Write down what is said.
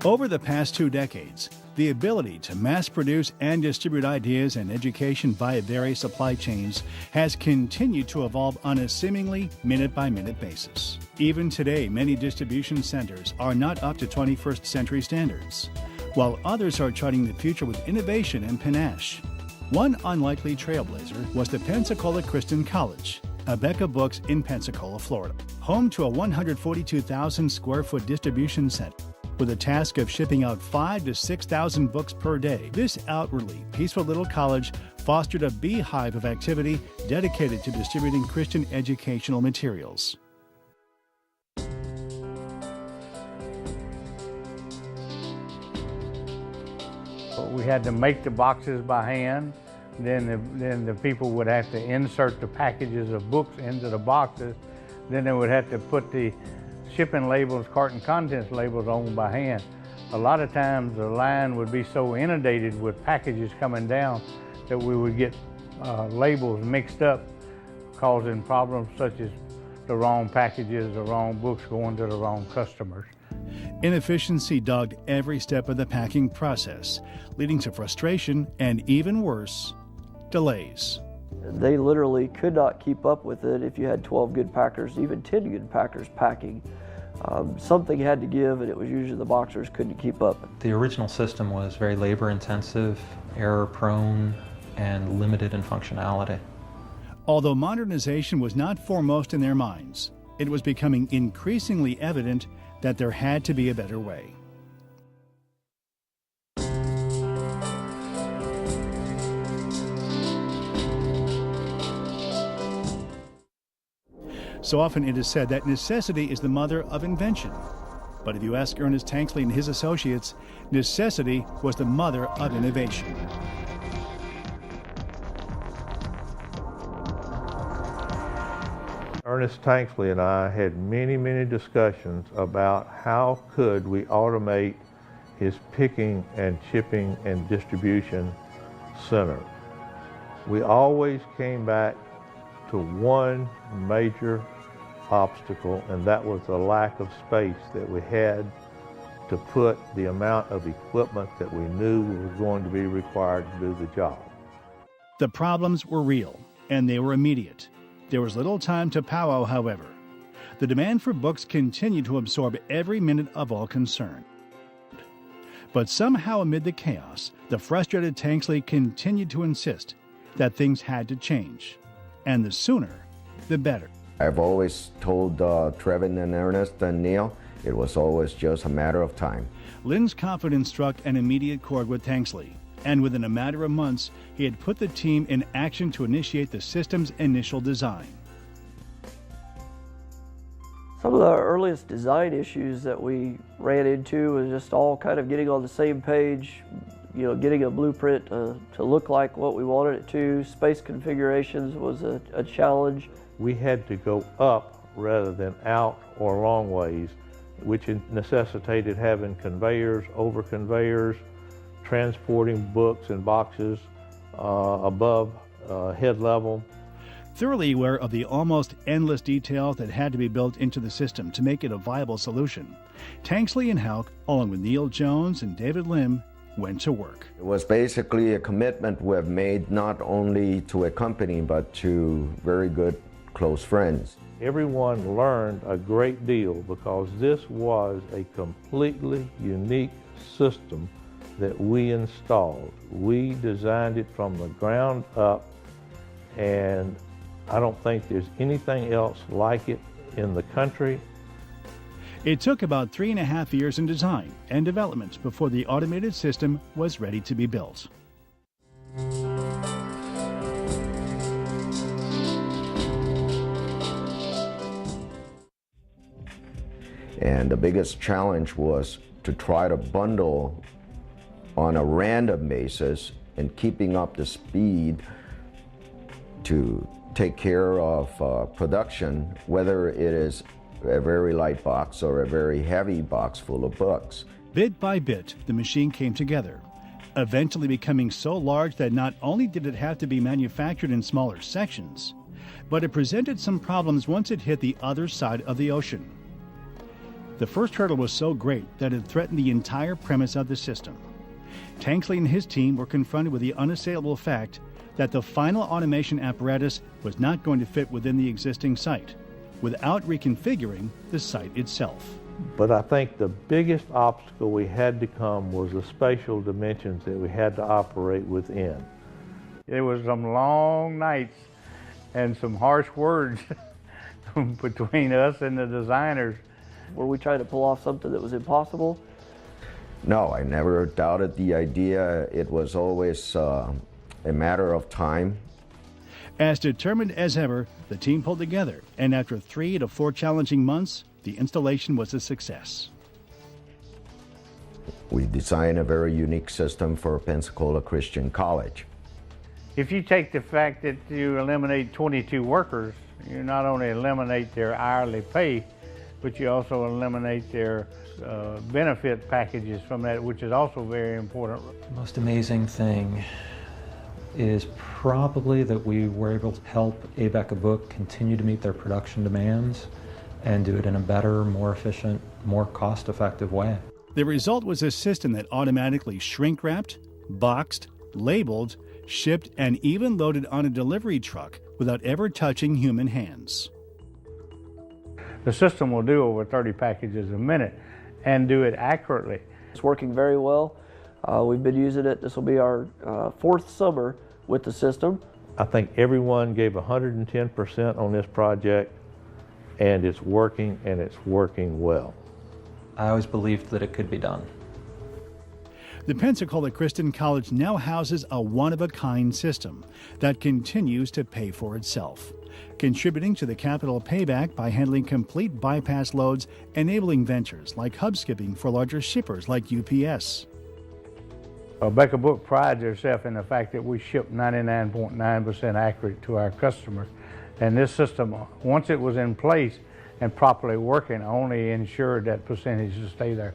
Over the past 2 decades, the ability to mass produce and distribute ideas and education via various supply chains has continued to evolve on a seemingly minute-by-minute basis. Even today, many distribution centers are not up to 21st century standards, while others are charting the future with innovation and panache. One unlikely trailblazer was the Pensacola Christian College, Abeka Books in Pensacola, Florida, home to a 142,000 square foot distribution center with a task of shipping out 5,000 to 6,000 books per day. This outwardly peaceful little college fostered a beehive of activity dedicated to distributing Christian educational materials. We had to make the boxes by hand. Then the people would have to insert the packages of books into the boxes. Then they would have to put the shipping labels, carton contents labels on by hand. A lot of times the line would be so inundated with packages coming down that we would get labels mixed up, causing problems such as the wrong packages, the wrong books going to the wrong customers. Inefficiency dogged every step of the packing process, leading to frustration and, even worse, delays. They literally could not keep up with it if you had 12 good packers, even 10 good packers packing. Something had to give, and it was usually the boxers couldn't keep up. The original system was very labor-intensive, error-prone, and limited in functionality. Although modernization was not foremost in their minds, it was becoming increasingly evident that there had to be a better way. So often it is said that necessity is the mother of invention. But if you ask Ernest Tanksley and his associates, necessity was the mother of innovation. Ernest Tanksley and I had many discussions about how could we automate his picking and shipping and distribution center. We always came back to one major obstacle, and that was the lack of space that we had to put the amount of equipment that we knew was going to be required to do the job. The problems were real, and they were immediate. There was little time to powwow, however. The demand for books continued to absorb every minute of all concern. But somehow amid the chaos, the frustrated Tanksley continued to insist that things had to change. And the sooner, the better. I've always told Trevin and Ernest and Neil, it was always just a matter of time. Lynn's confidence struck an immediate chord with Tanksley, and within a matter of months, he had put the team in action to initiate the system's initial design. Some of the earliest design issues that we ran into was just all kind of getting on the same page, getting a blueprint to look like what we wanted it to. Space configurations was a challenge. We had to go up rather than out or long ways, which necessitated having conveyors, over conveyors, transporting books and boxes above head level. Thoroughly aware of the almost endless details that had to be built into the system to make it a viable solution, Tanksley and Houck, along with Neil Jones and David Lim, went to work. It was basically a commitment we have made not only to a company but to very good close friends. Everyone learned a great deal because this was a completely unique system that we installed. We designed it from the ground up, and I don't think there's anything else like it in the country. It took about 3.5 years in design and development before the automated system was ready to be built. And the biggest challenge was to try to bundle on a random basis and keeping up the speed to take care of production, whether it is a very light box or a very heavy box full of books. Bit by bit, the machine came together, eventually becoming so large that not only did it have to be manufactured in smaller sections, but it presented some problems once it hit the other side of the ocean. The first hurdle was so great that it threatened the entire premise of the system. Tanksley and his team were confronted with the unassailable fact that the final automation apparatus was not going to fit within the existing site, without reconfiguring the site itself. But I think the biggest obstacle we had to come was the spatial dimensions that we had to operate within. It was some long nights and some harsh words between us and the designers. Were we trying to pull off something that was impossible? No, I never doubted the idea. It was always a matter of time. As determined as ever, the team pulled together, and after 3 to 4 challenging months, the installation was a success. We designed a very unique system for Pensacola Christian College. If you take the fact that you eliminate 22 workers, you not only eliminate their hourly pay, but you also eliminate their benefit packages from that, which is also very important. The most amazing thing is probably that we were able to help Abeka Book continue to meet their production demands and do it in a better, more efficient, more cost-effective way. The result was a system that automatically shrink-wrapped, boxed, labeled, shipped, and even loaded on a delivery truck without ever touching human hands. The system will do over 30 packages a minute and do it accurately. It's working very well. We've been using it. This will be our 4th summer with the system. I think everyone gave 110% on this project, and it's working, and it's working well. I always believed that it could be done. The Pensacola Christian College now houses a one-of-a-kind system that continues to pay for itself, contributing to the capital payback by handling complete bypass loads, enabling ventures like hub skipping for larger shippers like UPS. Abeka Book prides itself in the fact that we ship 99.9% accurate to our customers. And this system, once it was in place and properly working, only ensured that percentage to stay there.